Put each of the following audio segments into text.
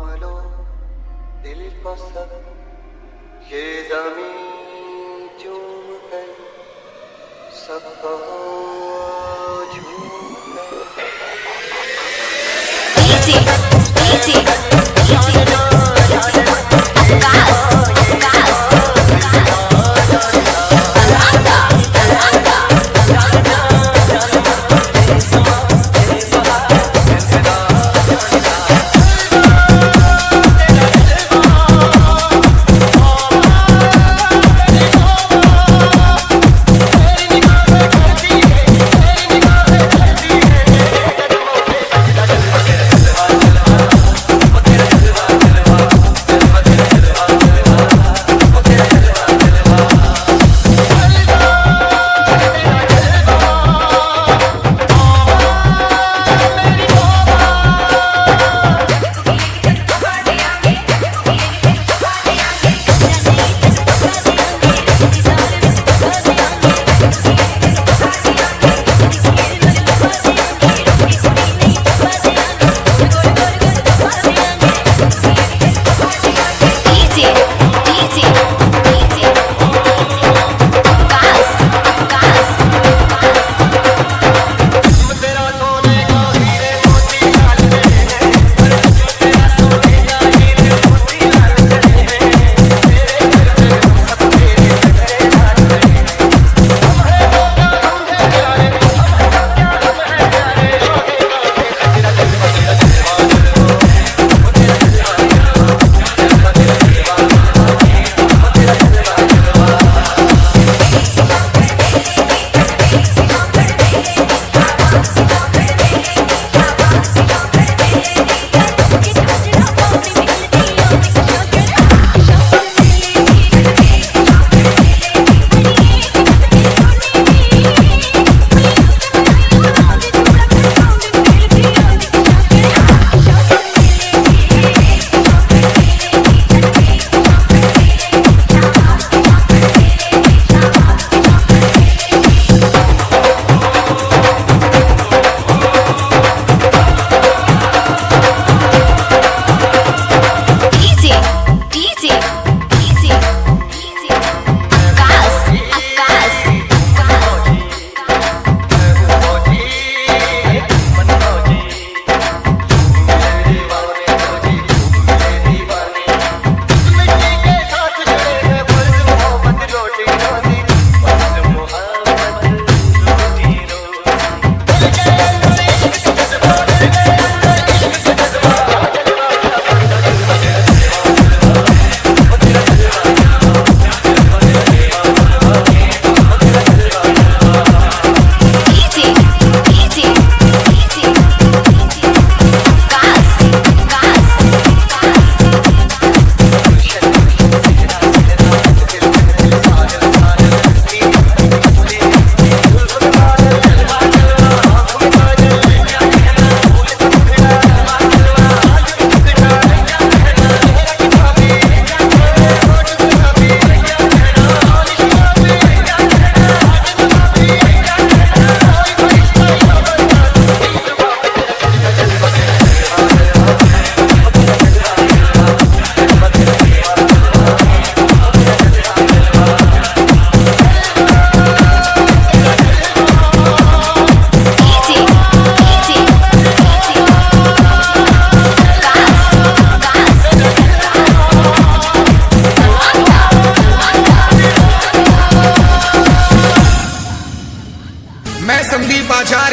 थाम लो दिल को सब ये ज़मीं चूम कर सबको झूम कर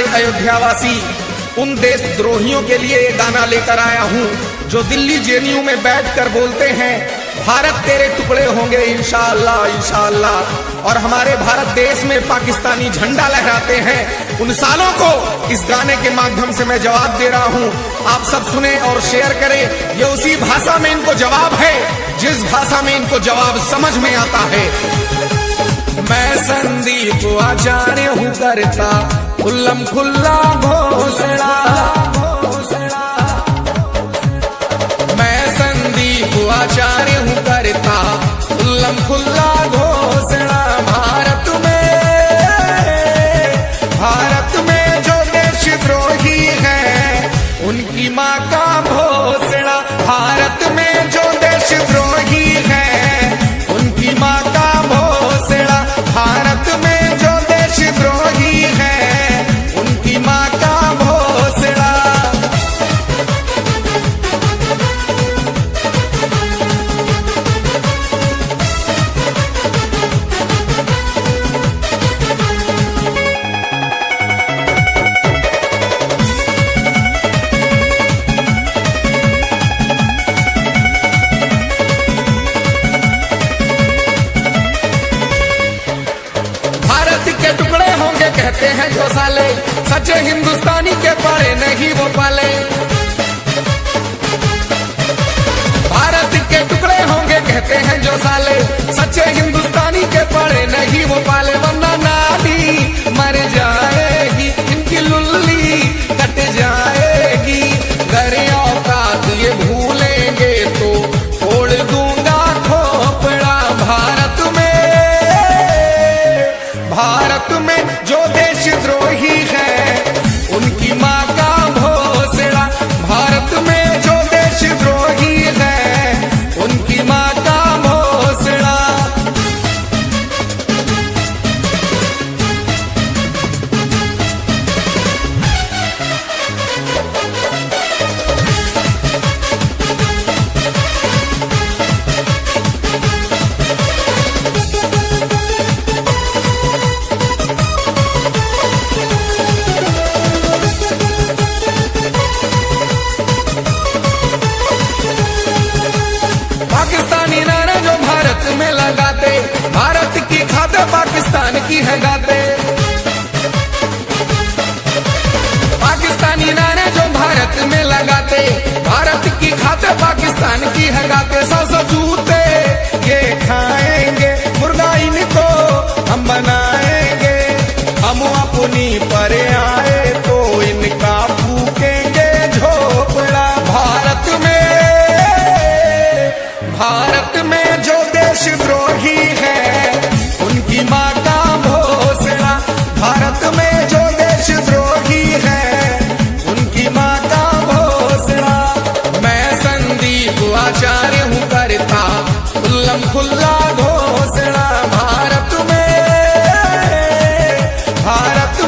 अयोध्यावासी उन देशद्रोहियों के लिए ये गाना लेकर आया हूँ जो दिल्ली जेएनयू में बैठकर बोलते हैं भारत तेरे टुकड़े होंगे इंशाअल्लाह इंशाअल्लाह, और हमारे भारत देश में पाकिस्तानी झंडा लहराते हैं। उन सालों को इस गाने के माध्यम से मैं जवाब दे रहा हूँ। आप सब सुने और शेयर करें। ये उसी भाषा में इनको जवाब है जिस भाषा में इनको जवाब समझ में आता है। मैं संदीप आचार्य हूँ करता खुल्लम खुल्ला घोषणा, मैं संदीप आचार्य हूँ करता खुल्लम खुल्ला घोषणा। भारत में जो देशद्रोही है उनकी माँ का घोषणा। भारत कहते हैं जो साले, सच्चे हिंदुस्तानी के पड़े नहीं वो पाले। भारत के टुकड़े होंगे कहते हैं जो साले, सच्चे हिंदुस्तानी के पड़े नहीं वो पाले। वरना नाली मर जाएगी, इनकी लुल्ली कट जाएगी। गरे औकात ये भूलेंगे तो फोड़ दूंगा खोपड़ा। भारत में जो देशद्रोही है उनकी माँ का भोसड़ा। भारत में जो देशद्रोही है उनकी माँ का भोसड़ा। पाकिस्तानी नारे जो भारत में लगाते, भारत की खाते पाकिस्तान की है गाते। पाकिस्तानी नारे जो भारत में लगाते, भारत की खाते पाकिस्तान की है गाते। सौ जूते ये खाएंगे, मुर्गा इनको हम बनाएंगे। हम अपनी पर आए तो इनका फूकेंगे झोपड़ा। भारत में जो देशद्रोही है उनकी माँ का भोसड़ा। भारत में जो देशद्रोही है उनकी माँ का भोसड़ा। मैं संदीप आचार्य हूँ करता खुल्लम खुल्ला घोषणा। भारत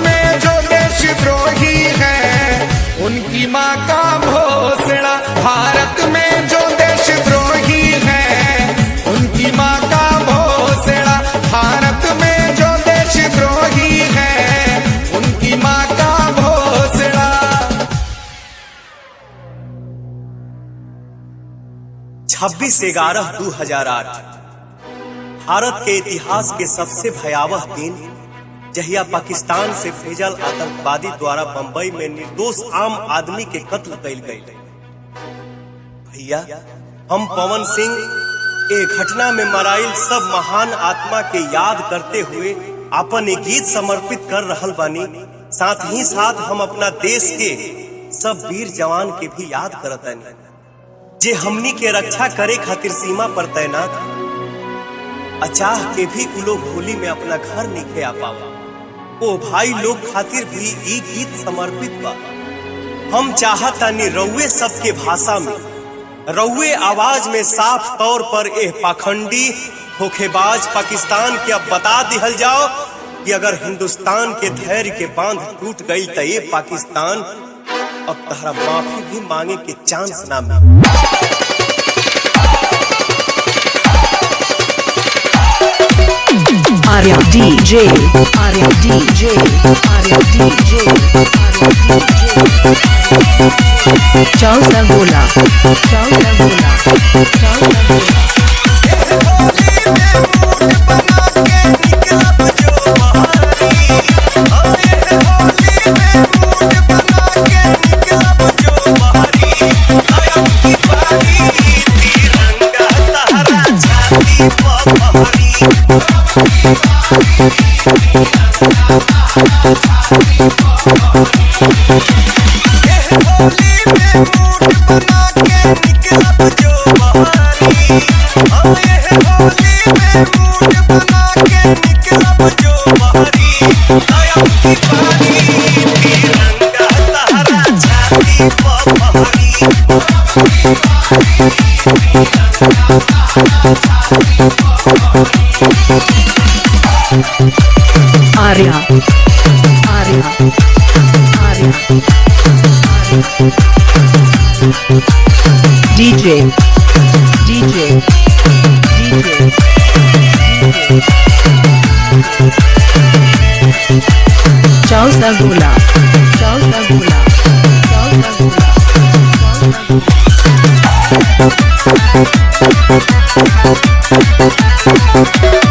में जो देशद्रोही है उनकी माँ का भोसड़ा। भारत में जो देशद्रोही है उनकी माँ का भोसड़ा। भारत में जो देशद्रोही है उनकी माँ का भोसड़ा। 26/11/2008 भारत के इतिहास के सबसे भयावह दिन, जहिया पाकिस्तान से भेजल आतंकवादी द्वारा बंबई में निर्दोष आम आदमी के कत्ल कइल गई। भैया, हम पवन सिंह के घटना में मराइल सब महान आत्मा के याद करते हुए अपन एक गीत समर्पित कर रहल बानी। साथ ही साथ हम अपना देश के सब वीर जवान के भी याद करतनी, जे हमनी के रक्षा करे खातिर सीमा पर तैनात। अचाह के भी उ लोग होली में अपना घर निखे आ पावा। ओ भाई लोग खातिर भी ई गीत समर्पित बा। हम चाहतानी रउए सबके भाषा में, रउए आवाज में साफ तौर पर एह पाखंडी धोखेबाज पाकिस्तान के अब बता दिहल जाओ कि अगर हिंदुस्तान के धैर्य के बांध टूट गई तो ये पाकिस्तान अब तहरा माफी भी मांगे के चांस ना मिले। Arya DJ, Arya DJ, Arya DJ, Arya DJ. Ciao Sagola, ciao Sagola, ciao Sagola. Arya, Arya, Arya, DJ, DJ, DJ, Ciao Sagola, ciao Sagola, ciao Sagola, ciao Sagola.